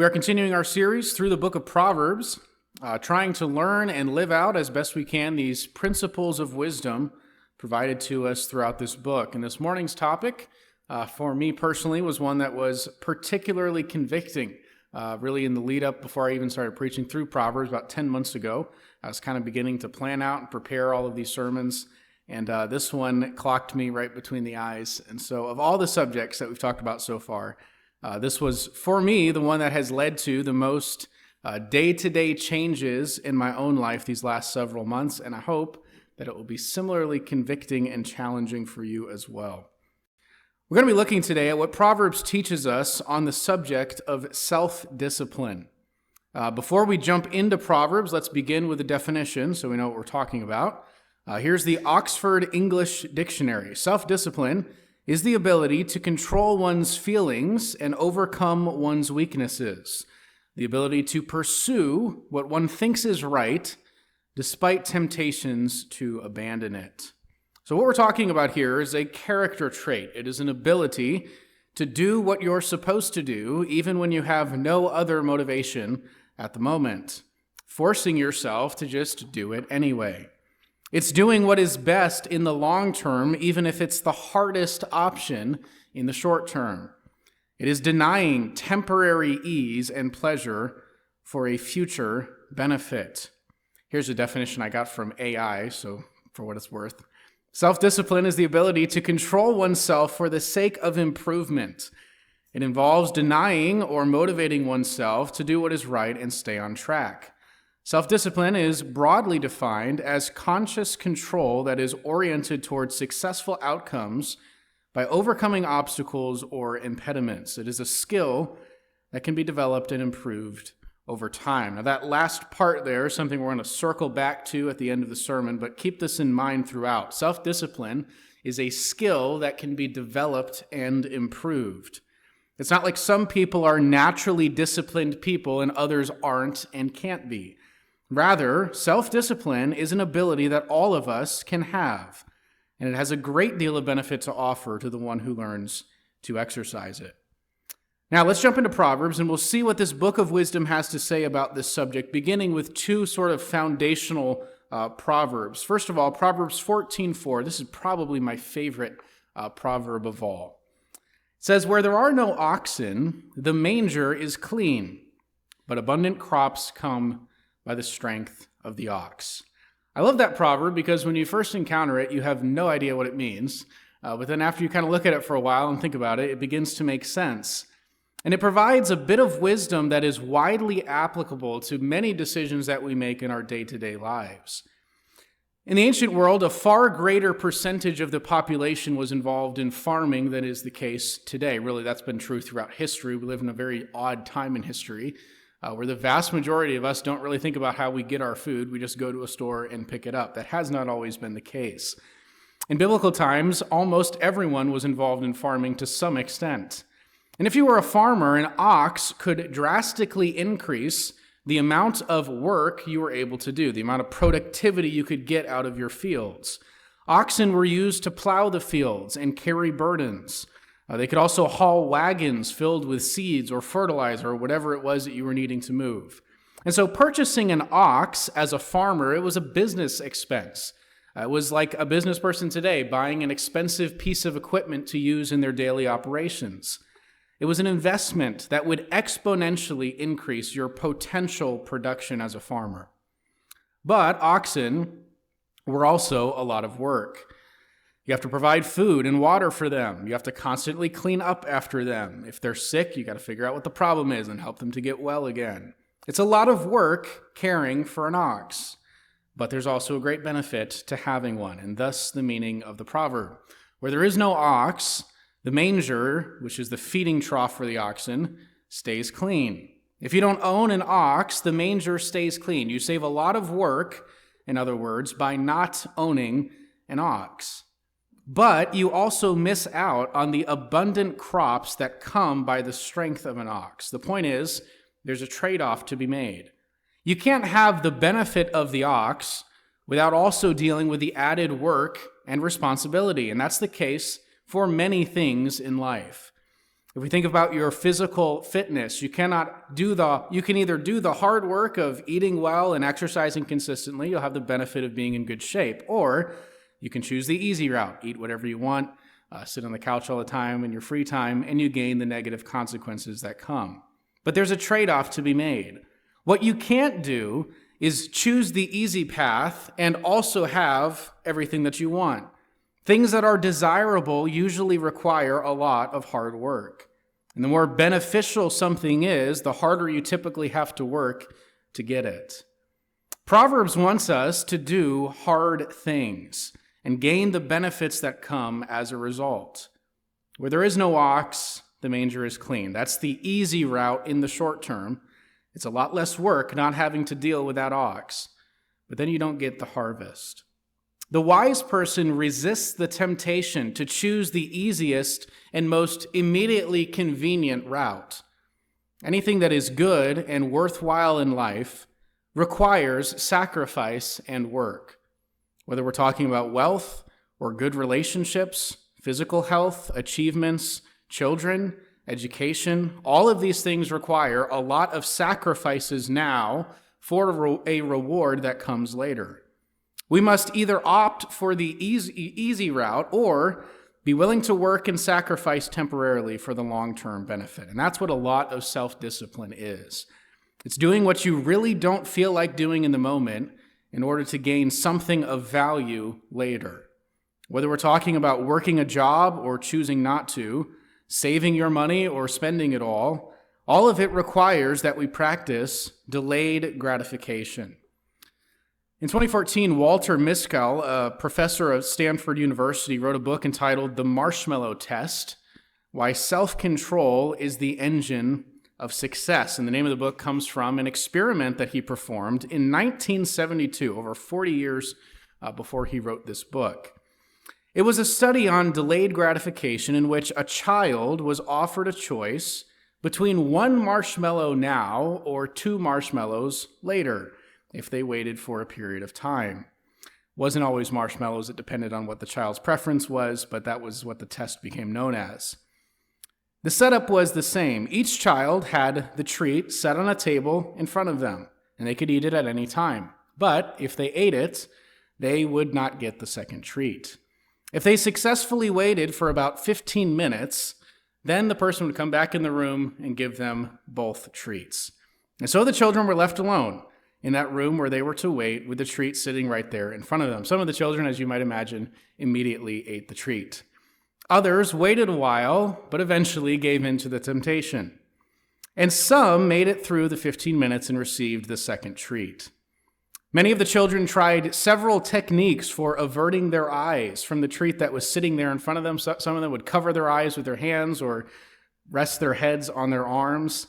We are continuing our series through the book of Proverbs, trying to learn and live out as best we can these principles of wisdom provided to us throughout this book. And this morning's topic, for me personally, was one that was particularly convicting, really in the lead up before I even started preaching through Proverbs about 10 months ago. I was kind of beginning to plan out and prepare all of these sermons, and this one clocked me right between the eyes. And so of all the subjects that we've talked about so far, this was, for me, the one that has led to the most day-to-day changes in my own life these last several months, and I hope that it will be similarly convicting and challenging for you as well. We're going to be looking today at what Proverbs teaches us on the subject of self-discipline. Before we jump into Proverbs, let's begin with a definition so we know what we're talking about. Here's the Oxford English Dictionary. Self-discipline is the ability to control one's feelings and overcome one's weaknesses. The ability to pursue what one thinks is right, despite temptations to abandon it. So what we're talking about here is a character trait. It is an ability to do what you're supposed to do, even when you have no other motivation at the moment, forcing yourself to just do it anyway. It's doing what is best in the long term, even if it's the hardest option in the short term. It is denying temporary ease and pleasure for a future benefit. Here's a definition I got from AI, so for what it's worth. Self-discipline is the ability to control oneself for the sake of improvement. It involves denying or motivating oneself to do what is right and stay on track. Self-discipline is broadly defined as conscious control that is oriented towards successful outcomes by overcoming obstacles or impediments. It is a skill that can be developed and improved over time. Now, that last part there is something we're going to circle back to at the end of the sermon, but keep this in mind throughout. Self-discipline is a skill that can be developed and improved. It's not like some people are naturally disciplined people and others aren't and can't be. Rather, self-discipline is an ability that all of us can have, and it has a great deal of benefit to offer to the one who learns to exercise it. Now, let's jump into Proverbs, and we'll see what this book of wisdom has to say about this subject, beginning with two sort of foundational proverbs. First of all, Proverbs 14:4. This is probably my favorite proverb of all. It says, "Where there are no oxen, the manger is clean, but abundant crops come by the strength of the ox." I love that proverb because when you first encounter it, you have no idea what it means. But then after you kind of look at it for a while and think about it, it begins to make sense. And it provides a bit of wisdom that is widely applicable to many decisions that we make in our day-to-day lives. In the ancient world, a far greater percentage of the population was involved in farming than is the case today. Really, that's been true throughout history. We live in a very odd time in history, where the vast majority of us don't really think about how we get our food. We just go to a store and pick it up. That has not always been the case. In biblical times, almost everyone was involved in farming to some extent. And if you were a farmer, an ox could drastically increase the amount of work you were able to do, the amount of productivity you could get out of your fields. Oxen were used to plow the fields and carry burdens. They could also haul wagons filled with seeds or fertilizer or whatever it was that you were needing to move. And so purchasing an ox as a farmer, it was a business expense. It was like a business person today buying an expensive piece of equipment to use in their daily operations. It was an investment that would exponentially increase your potential production as a farmer. But oxen were also a lot of work. You have to provide food and water for them. You have to constantly clean up after them. If they're sick, you got to figure out what the problem is and help them to get well again. It's a lot of work caring for an ox, but there's also a great benefit to having one, and thus the meaning of the proverb. Where there is no ox, the manger, which is the feeding trough for the oxen, stays clean. If you don't own an ox, the manger stays clean. You save a lot of work, in other words, by not owning an ox. But you also miss out on the abundant crops that come by the strength of an ox. The point is, there's a trade-off to be made. You can't have the benefit of the ox without also dealing with the added work and responsibility, and that's the case for many things in life. If we think about your physical fitness, you can either do the hard work of eating well and exercising consistently, you'll have the benefit of being in good shape, or you can choose the easy route, eat whatever you want, sit on the couch all the time in your free time, and you gain the negative consequences that come. But there's a trade-off to be made. What you can't do is choose the easy path and also have everything that you want. Things that are desirable usually require a lot of hard work. And the more beneficial something is, the harder you typically have to work to get it. Proverbs wants us to do hard things and gain the benefits that come as a result. Where there is no ox, the manger is clean. That's the easy route in the short term. It's a lot less work not having to deal with that ox, but then you don't get the harvest. The wise person resists the temptation to choose the easiest and most immediately convenient route. Anything that is good and worthwhile in life requires sacrifice and work. Whether we're talking about wealth or good relationships, physical health, achievements, children, education, all of these things require a lot of sacrifices now for a reward that comes later. We must either opt for the easy route or be willing to work and sacrifice temporarily for the long-term benefit. And that's what a lot of self-discipline is. It's doing what you really don't feel like doing in the moment in order to gain something of value later. Whether we're talking about working a job or choosing not to, saving your money or spending it all of it requires that we practice delayed gratification. In 2014, Walter Miskell, a professor at Stanford University, wrote a book entitled The Marshmallow Test: Why Self-Control is the Engine of Success. And the name of the book comes from an experiment that he performed in 1972, over 40 years before he wrote this book. It was a study on delayed gratification in which a child was offered a choice between one marshmallow now or two marshmallows later, if they waited for a period of time. Wasn't always marshmallows. It depended on what the child's preference was, but that was what the test became known as. The setup was the same. Each child had the treat set on a table in front of them, and they could eat it at any time. But if they ate it, they would not get the second treat. If they successfully waited for about 15 minutes, then the person would come back in the room and give them both treats. And so the children were left alone in that room where they were to wait with the treat sitting right there in front of them. Some of the children, as you might imagine, immediately ate the treat. Others waited a while, but eventually gave in to the temptation. And some made it through the 15 minutes and received the second treat. Many of the children tried several techniques for averting their eyes from the treat that was sitting there in front of them. Some of them would cover their eyes with their hands or rest their heads on their arms.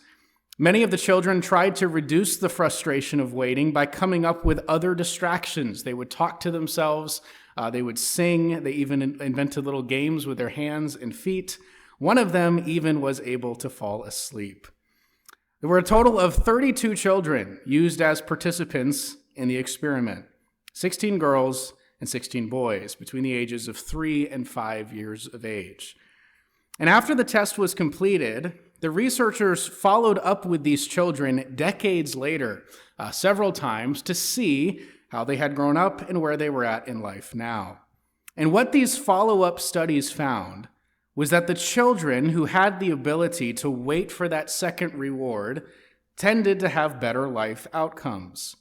Many of the children tried to reduce the frustration of waiting by coming up with other distractions. They would talk to themselves, they would sing, they even invented little games with their hands and feet. One of them even was able to fall asleep. There were a total of 32 children used as participants in the experiment, 16 girls and 16 boys between the ages of 3 and 5 years of age. And after the test was completed, the researchers followed up with these children decades later, several times, to see how they had grown up and where they were at in life now. And what these follow-up studies found was that the children who had the ability to wait for that second reward tended to have better life outcomes.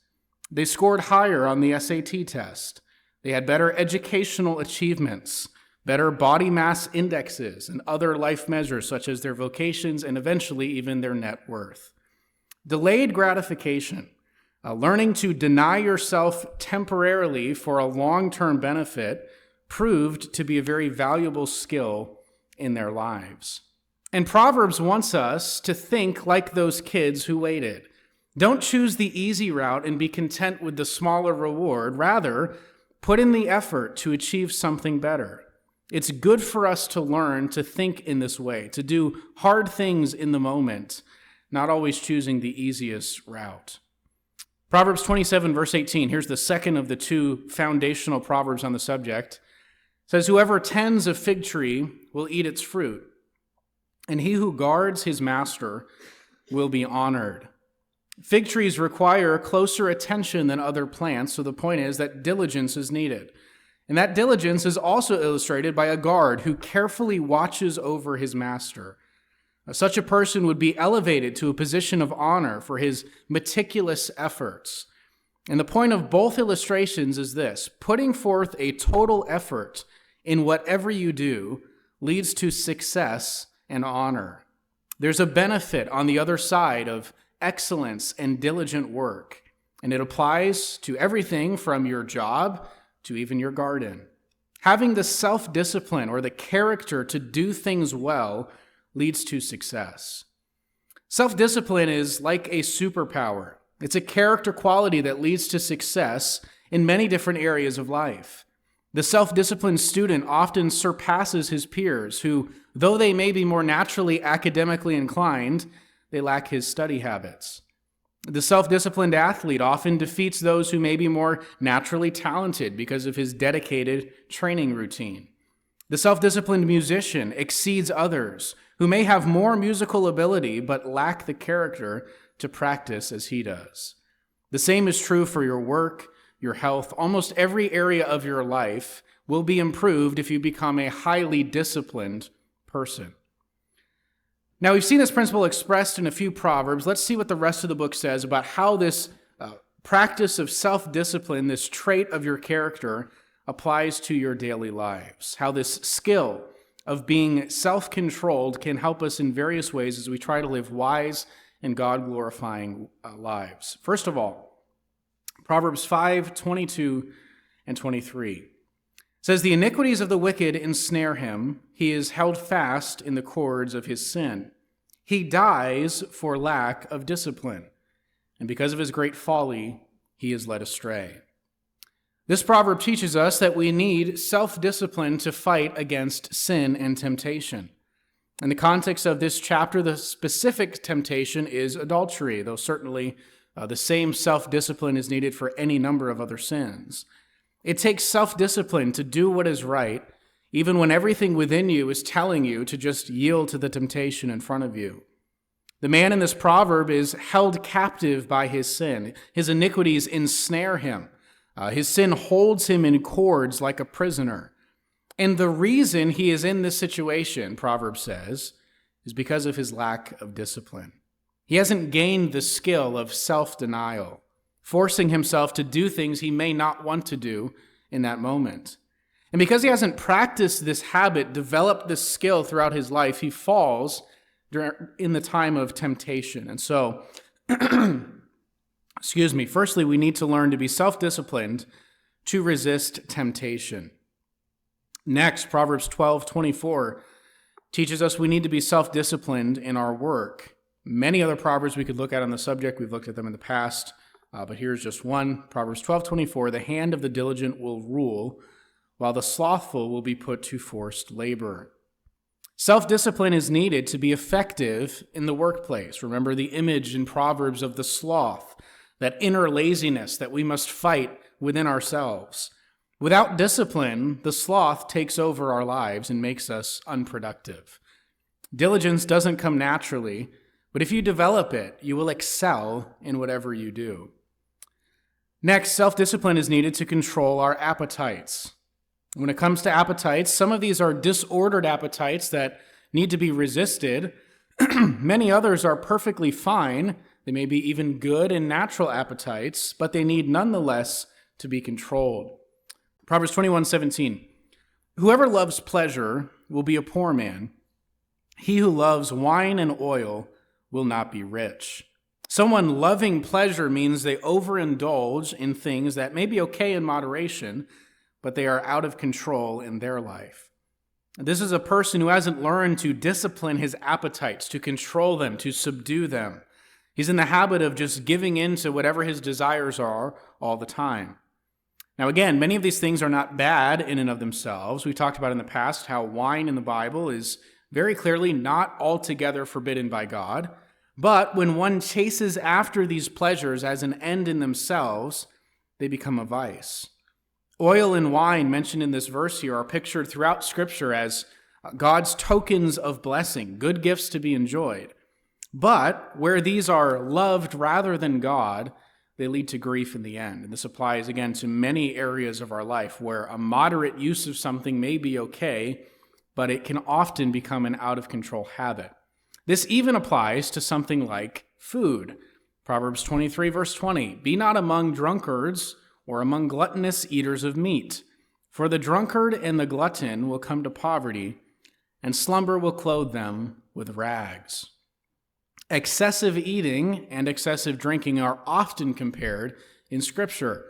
They scored higher on the SAT test. They had better educational achievements, better body mass indexes, and other life measures such as their vocations and eventually even their net worth. Delayed gratification, learning to deny yourself temporarily for a long-term benefit, proved to be a very valuable skill in their lives. And Proverbs wants us to think like those kids who waited. Don't choose the easy route and be content with the smaller reward. Rather, put in the effort to achieve something better. It's good for us to learn to think in this way, to do hard things in the moment, not always choosing the easiest route. Proverbs 27, verse 18, here's the second of the two foundational proverbs on the subject. It says, "Whoever tends a fig tree will eat its fruit, and he who guards his master will be honored. Fig trees require closer attention than other plants, so the point is that diligence is needed. And that diligence is also illustrated by a guard who carefully watches over his master. Such a person would be elevated to a position of honor for his meticulous efforts. And the point of both illustrations is this: putting forth a total effort in whatever you do leads to success and honor. There's a benefit on the other side of excellence and diligent work, and it applies to everything from your job to even your garden. Having the self-discipline or the character to do things well leads to success. Self-discipline is like a superpower. It's a character quality that leads to success in many different areas of life. The self-disciplined student often surpasses his peers who, though they may be more naturally academically inclined, they lack his study habits. The self-disciplined athlete often defeats those who may be more naturally talented because of his dedicated training routine. The self-disciplined musician exceeds others who may have more musical ability but lack the character to practice as he does. The same is true for your work, your health. Almost every area of your life will be improved if you become a highly disciplined person. Now, we've seen this principle expressed in a few Proverbs. Let's see what the rest of the book says about how this practice of self-discipline, this trait of your character, applies to your daily lives. How this skill of being self-controlled can help us in various ways as we try to live wise and God-glorifying lives. First of all, Proverbs 5:22 and 23 says, "The iniquities of the wicked ensnare him. He is held fast in the cords of his sin. He dies for lack of discipline, and because of his great folly, he is led astray." This proverb teaches us that we need self-discipline to fight against sin and temptation. In the context of this chapter, the specific temptation is adultery, though certainly the same self-discipline is needed for any number of other sins. It takes self-discipline to do what is right, even when everything within you is telling you to just yield to the temptation in front of you. The man in this proverb is held captive by his sin. His iniquities ensnare him. His sin holds him in cords like a prisoner. And the reason he is in this situation, Proverbs says, is because of his lack of discipline. He hasn't gained the skill of self-denial, forcing himself to do things he may not want to do in that moment. And because he hasn't practiced this habit, developed this skill throughout his life, he falls in the time of temptation. And so, firstly, we need to learn to be self-disciplined to resist temptation. Next, Proverbs 12:24 teaches us we need to be self-disciplined in our work. Many other proverbs we could look at on the subject. We've looked at them in the past, but here's just one. Proverbs 12:24, "The hand of the diligent will rule, while the slothful will be put to forced labor." Self-discipline is needed to be effective in the workplace. Remember the image in Proverbs of the sloth, that inner laziness that we must fight within ourselves. Without discipline, the sloth takes over our lives and makes us unproductive. Diligence doesn't come naturally, but if you develop it, you will excel in whatever you do. Next, self-discipline is needed to control our appetites. When it comes to appetites, some of these are disordered appetites that need to be resisted. Many others are perfectly fine. They may be even good and natural appetites, but they need nonetheless to be controlled. Proverbs 21:17, "Whoever loves pleasure will be a poor man. He who loves wine and oil will not be rich." Someone loving pleasure means they overindulge in things that may be okay in moderation, but they are out of control in their life. This is a person who hasn't learned to discipline his appetites, to control them, to subdue them. He's in the habit of just giving in to whatever his desires are all the time. Now again, many of these things are not bad in and of themselves. We talked about in the past how wine in the Bible is very clearly not altogether forbidden by God. But when one chases after these pleasures as an end in themselves, they become a vice. Oil and wine mentioned in this verse here are pictured throughout Scripture as God's tokens of blessing, good gifts to be enjoyed. But where these are loved rather than God, they lead to grief in the end. And this applies, again, to many areas of our life where a moderate use of something may be okay, but it can often become an out-of-control habit. This even applies to something like food. Proverbs 23, verse 20, "Be not among drunkards or among gluttonous eaters of meat, for the drunkard and the glutton will come to poverty, and slumber will clothe them with rags." Excessive eating and excessive drinking are often compared in Scripture.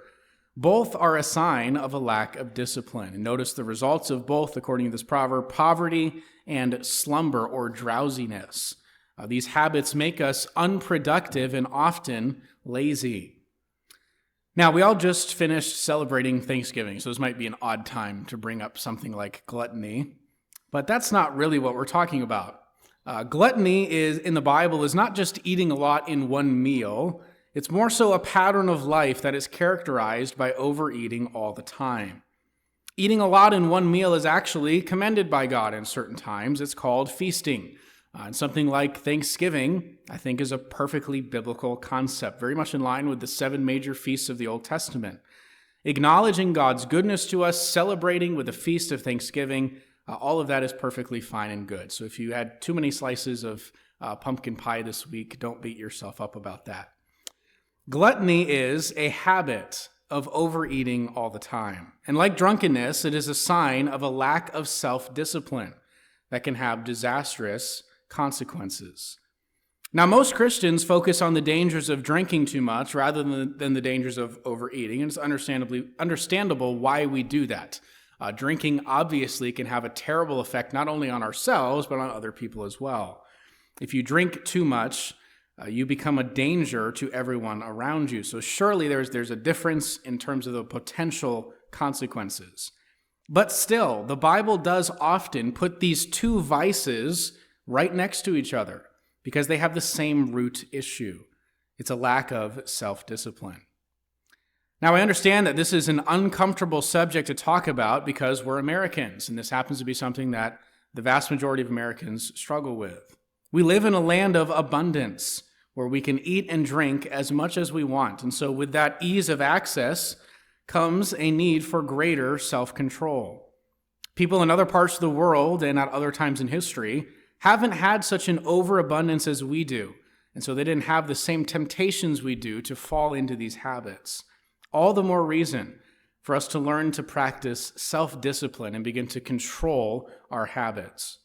Both are a sign of a lack of discipline. And notice the results of both, according to this proverb, poverty and slumber or drowsiness. These habits make us unproductive and often lazy. Now, we all just finished celebrating Thanksgiving, so this might be an odd time to bring up something like gluttony, but that's not really what we're talking about. Gluttony in the Bible is not just eating a lot in one meal. It's more so a pattern of life that is characterized by overeating all the time. Eating a lot in one meal is actually commended by God in certain times. It's called feasting. And something like Thanksgiving, I think, is a perfectly biblical concept, very much in line with the 7 major feasts of the Old Testament. Acknowledging God's goodness to us, celebrating with the feast of Thanksgiving, all of that is perfectly fine and good. So if you had too many slices of pumpkin pie this week, don't beat yourself up about that. Gluttony is a habit of overeating all the time. And like drunkenness, it is a sign of a lack of self-discipline that can have disastrous consequences. Now, most Christians focus on the dangers of drinking too much rather than the dangers of overeating, and it's understandable why we do that. Drinking obviously can have a terrible effect not only on ourselves, but on other people as well. If you drink too much, you become a danger to everyone around you. So surely there's a difference in terms of the potential consequences. But still, the Bible does often put these two vices right next to each other because they have the same root issue. It's a lack of self-discipline. Now, I understand that this is an uncomfortable subject to talk about because we're Americans, and this happens to be something that the vast majority of Americans struggle with. We live in a land of abundance where we can eat and drink as much as we want, and so with that ease of access comes a need for greater self-control. People in other parts of the world and at other times in history haven't had such an overabundance as we do, and so they didn't have the same temptations we do to fall into these habits. All the more reason for us to learn to practice self-discipline and begin to control our habits.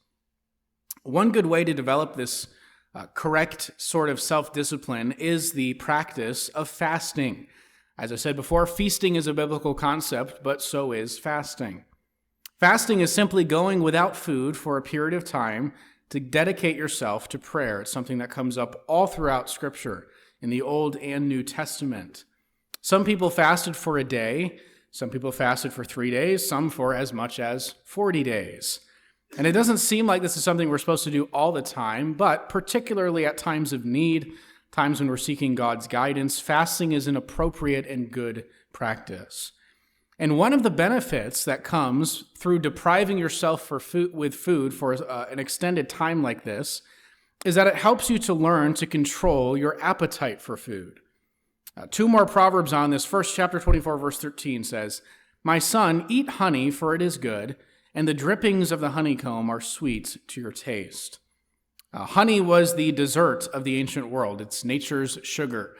One good way to develop this correct sort of self-discipline is the practice of fasting. As I said before, feasting is a biblical concept, but so is fasting. Fasting is simply going without food for a period of time to dedicate yourself to prayer. It's something that comes up all throughout Scripture in the Old and New Testament. Some people fasted for a day, some people fasted for 3 days, some for as much as 40 days. And it doesn't seem like this is something we're supposed to do all the time, but particularly at times of need, times when we're seeking God's guidance, fasting is an appropriate and good practice. And one of the benefits that comes through depriving yourself with food for an extended time like this is that it helps you to learn to control your appetite for food. 2 more Proverbs on this. First, chapter 24, verse 13 says, "My son, eat honey, for it is good, and the drippings of the honeycomb are sweet to your taste." Honey was the dessert of the ancient world. It's nature's sugar.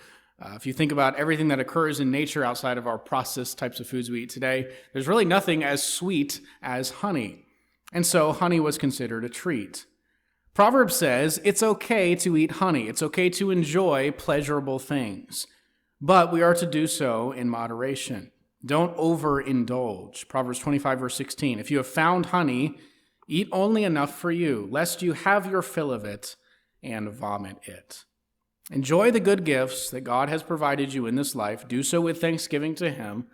If you think about everything that occurs in nature outside of our processed types of foods we eat today, there's really nothing as sweet as honey. And so honey was considered a treat. Proverbs says it's okay to eat honey. It's okay to enjoy pleasurable things. But we are to do so in moderation. Don't overindulge. Proverbs 25, verse 16. "If you have found honey, eat only enough for you, lest you have your fill of it and vomit it." Enjoy the good gifts that God has provided you in this life. Do so with thanksgiving to Him,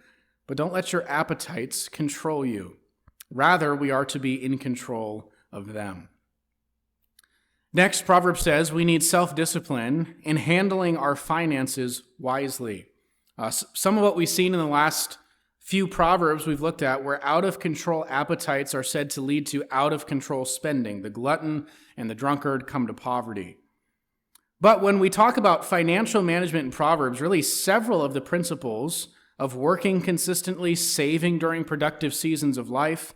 but don't let your appetites control you. Rather, we are to be in control of them. Next, Proverbs says we need self-discipline in handling our finances wisely. Some of what we've seen in the last Few proverbs we've looked at where out-of-control appetites are said to lead to out-of-control spending. The glutton and the drunkard come to poverty. But when we talk about financial management in Proverbs, really several of the principles of working consistently, saving during productive seasons of life,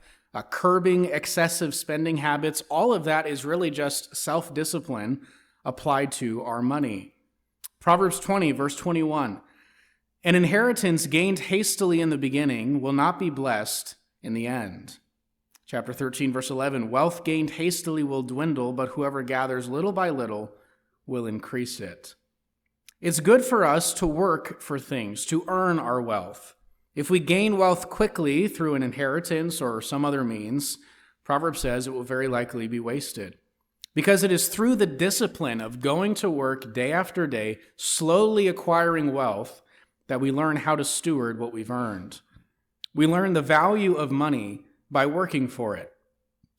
curbing excessive spending habits, all of that is really just self-discipline applied to our money. Proverbs 20, verse 21. An inheritance gained hastily in the beginning will not be blessed in the end. Chapter 13, verse 11. Wealth gained hastily will dwindle, but whoever gathers little by little will increase it. It's good for us to work for things, to earn our wealth. If we gain wealth quickly through an inheritance or some other means, Proverbs says it will very likely be wasted. Because it is through the discipline of going to work day after day, slowly acquiring wealth, that we learn how to steward what we've earned. We learn the value of money by working for it.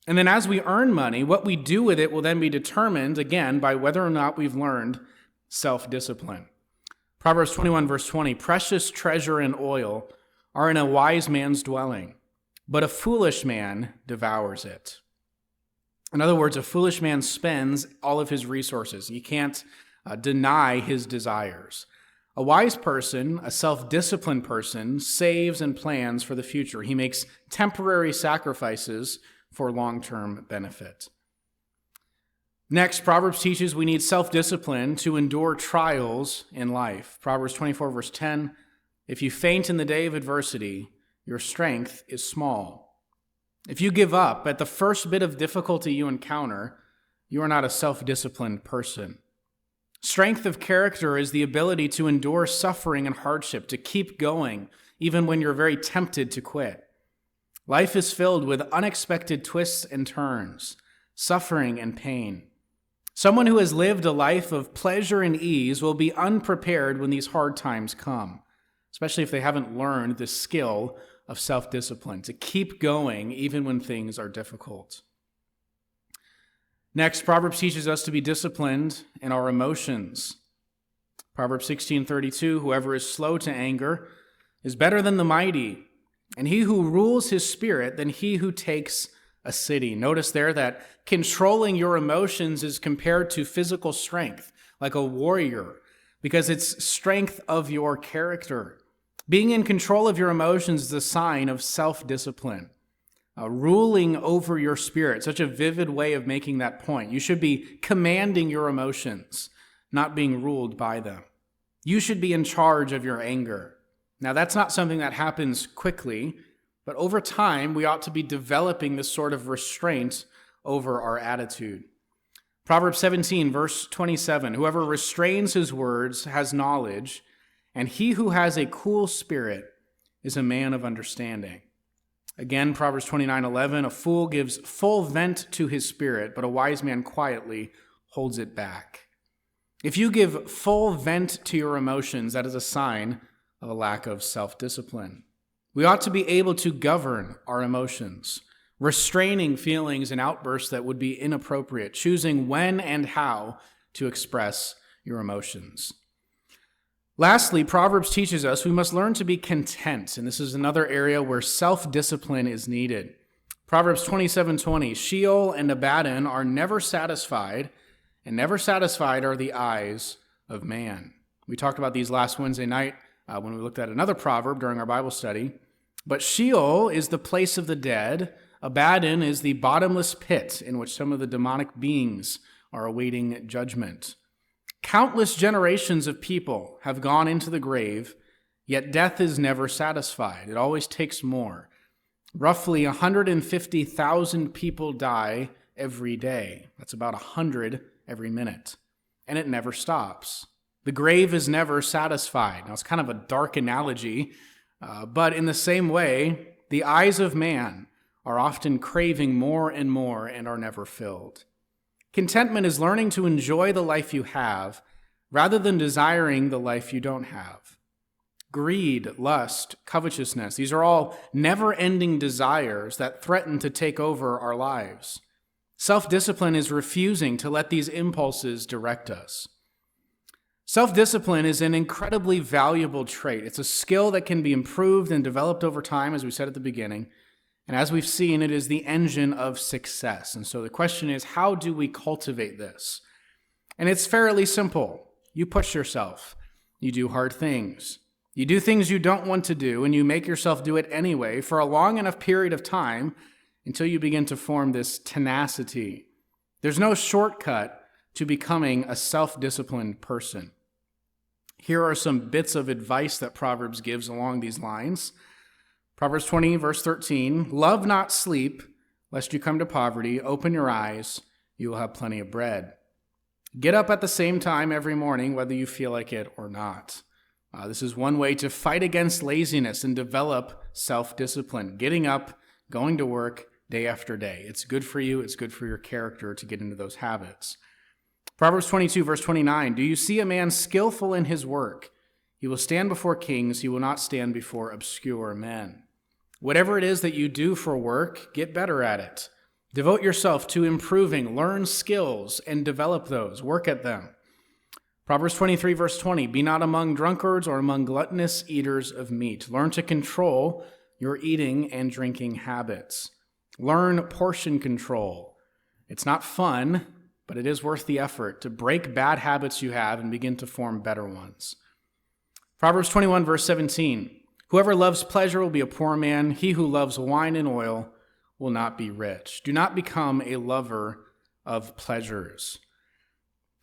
And then as we earn money, what we do with it will then be determined, again, by whether or not we've learned self-discipline. Proverbs 21, verse 20, precious treasure and oil are in a wise man's dwelling, but a foolish man devours it. In other words, a foolish man spends all of his resources. You can't deny his desires. A wise person, a self-disciplined person, saves and plans for the future. He makes temporary sacrifices for long-term benefit. Next, Proverbs teaches we need self-discipline to endure trials in life. Proverbs 24, verse 10, if you faint in the day of adversity, your strength is small. If you give up at the first bit of difficulty you encounter, you are not a self-disciplined person. Strength of character is the ability to endure suffering and hardship, to keep going, even when you're very tempted to quit. Life is filled with unexpected twists and turns, suffering and pain. Someone who has lived a life of pleasure and ease will be unprepared when these hard times come, especially if they haven't learned the skill of self-discipline, to keep going even when things are difficult. Next, Proverbs teaches us to be disciplined in our emotions. Proverbs 16:32, whoever is slow to anger is better than the mighty, and he who rules his spirit than he who takes a city. Notice there that controlling your emotions is compared to physical strength, like a warrior, because it's strength of your character. Being in control of your emotions is a sign of self-discipline. Ruling over your spirit, such a vivid way of making that point. You should be commanding your emotions, not being ruled by them. You should be in charge of your anger. Now, that's not something that happens quickly, but over time, we ought to be developing this sort of restraint over our attitude. Proverbs 17, verse 27, whoever restrains his words has knowledge, and he who has a cool spirit is a man of understanding. Again, Proverbs 29:11, a fool gives full vent to his spirit, but a wise man quietly holds it back. If you give full vent to your emotions, that is a sign of a lack of self-discipline. We ought to be able to govern our emotions, restraining feelings and outbursts that would be inappropriate, choosing when and how to express your emotions. Lastly, Proverbs teaches us we must learn to be content, and this is another area where self-discipline is needed. Proverbs 27:20, Sheol and Abaddon are never satisfied, and never satisfied are the eyes of man. We talked about these last Wednesday night when we looked at another proverb during our Bible study. But Sheol is the place of the dead. Abaddon is the bottomless pit in which some of the demonic beings are awaiting judgment. Countless generations of people have gone into the grave, yet death is never satisfied. It always takes more. Roughly 150,000 people die every day. That's about 100 every minute. And it never stops. The grave is never satisfied. Now, it's kind of a dark analogy, but in the same way, the eyes of man are often craving more and are never filled. Contentment is learning to enjoy the life you have rather than desiring the life you don't have. Greed, lust, covetousness, these are all never-ending desires that threaten to take over our lives. Self-discipline is refusing to let these impulses direct us. Self-discipline is an incredibly valuable trait. It's a skill that can be improved and developed over time, as we said at the beginning. And as we've seen, it is the engine of success. And so the question is, how do we cultivate this? And it's fairly simple. You push yourself. You do hard things. You do things you don't want to do, and you make yourself do it anyway for a long enough period of time until you begin to form this tenacity. There's no shortcut to becoming a self-disciplined person. Here are some bits of advice that Proverbs gives along these lines. Proverbs 20, verse 13, "Love not sleep, lest you come to poverty. Open your eyes, you will have plenty of bread." Get up at the same time every morning, whether you feel like it or not. This is one way to fight against laziness and develop self-discipline. Getting up, going to work day after day. It's good for you. It's good for your character to get into those habits. Proverbs 22, verse 29, "Do you see a man skillful in his work? He will stand before kings. He will not stand before obscure men." Whatever it is that you do for work, get better at it. Devote yourself to improving, learn skills, and develop those. Work at them. Proverbs 23, verse 20, "Be not among drunkards or among gluttonous eaters of meat." Learn to control your eating and drinking habits. Learn portion control. It's not fun, but it is worth the effort to break bad habits you have and begin to form better ones. Proverbs 21, verse 17, "Whoever loves pleasure will be a poor man. He who loves wine and oil will not be rich." Do not become a lover of pleasures.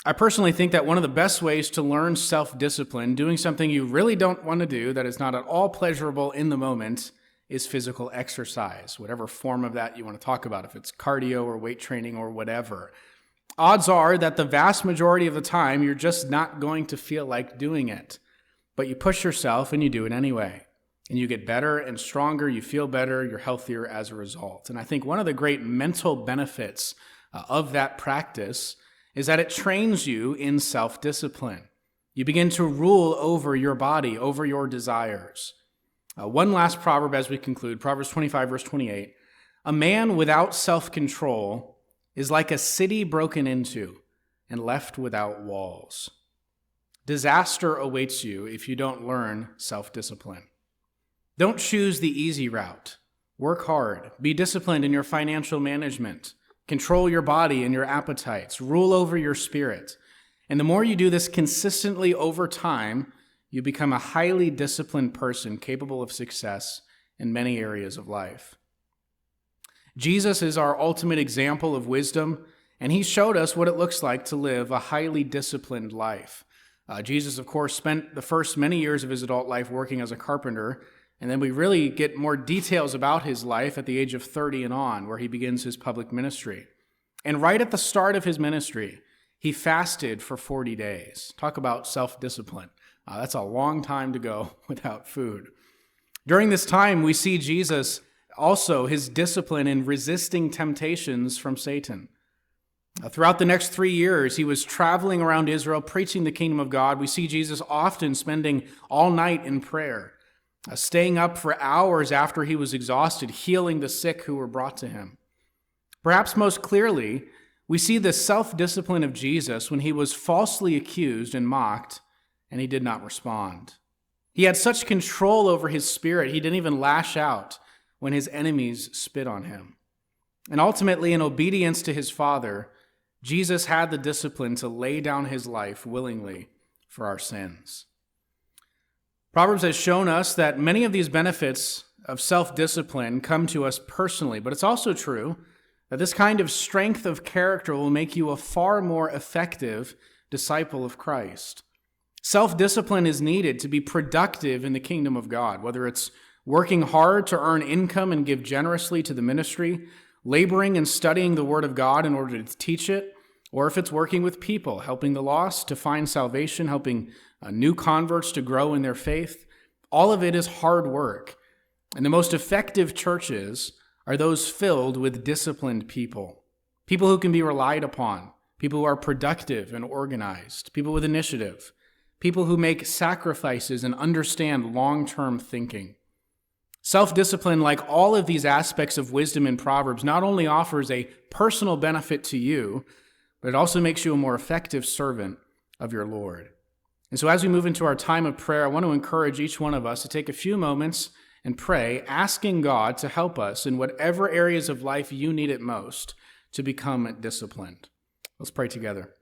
I personally think that one of the best ways to learn self-discipline, doing something you really don't want to do that is not at all pleasurable in the moment, is physical exercise, whatever form of that you want to talk about, if it's cardio or weight training or whatever. Odds are that the vast majority of the time, you're just not going to feel like doing it. But you push yourself and you do it anyway. And you get better and stronger, you feel better, you're healthier as a result. And I think one of the great mental benefits of that practice is that it trains you in self-discipline. You begin to rule over your body, over your desires. One last proverb as we conclude, Proverbs 25, verse 28. "A man without self-control is like a city broken into and left without walls." Disaster awaits you if you don't learn self-discipline. Don't choose the easy route. Work hard. Be disciplined in your financial management. Control your body and your appetites. Rule over your spirit. And the more you do this consistently over time, you become a highly disciplined person capable of success in many areas of life. Jesus is our ultimate example of wisdom, and he showed us what it looks like to live a highly disciplined life. Jesus, of course, spent the first many years of his adult life working as a carpenter, and then we really get more details about his life at the age of 30 and on, where he begins his public ministry. And right at the start of his ministry, he fasted for 40 days. Talk about self-discipline. That's a long time to go without food. During this time, we see Jesus also his discipline in resisting temptations from Satan. Throughout the next 3 years, he was traveling around Israel, preaching the kingdom of God. We see Jesus often spending all night in prayer, staying up for hours after he was exhausted, healing the sick who were brought to him. Perhaps most clearly, we see the self-discipline of Jesus when he was falsely accused and mocked, and he did not respond. He had such control over his spirit, he didn't even lash out when his enemies spit on him. And ultimately, in obedience to his Father, Jesus had the discipline to lay down his life willingly for our sins. Proverbs has shown us that many of these benefits of self-discipline come to us personally, but it's also true that this kind of strength of character will make you a far more effective disciple of Christ. Self-discipline is needed to be productive in the kingdom of God, whether it's working hard to earn income and give generously to the ministry, laboring and studying the Word of God in order to teach it, or if it's working with people, helping the lost to find salvation, helping new converts to grow in their faith. All of it is hard work. And the most effective churches are those filled with disciplined people, people who can be relied upon, people who are productive and organized, people with initiative, people who make sacrifices and understand long-term thinking. Self-discipline, like all of these aspects of wisdom in Proverbs, not only offers a personal benefit to you, but it also makes you a more effective servant of your Lord. And so as we move into our time of prayer, I want to encourage each one of us to take a few moments and pray, asking God to help us in whatever areas of life you need it most to become disciplined. Let's pray together.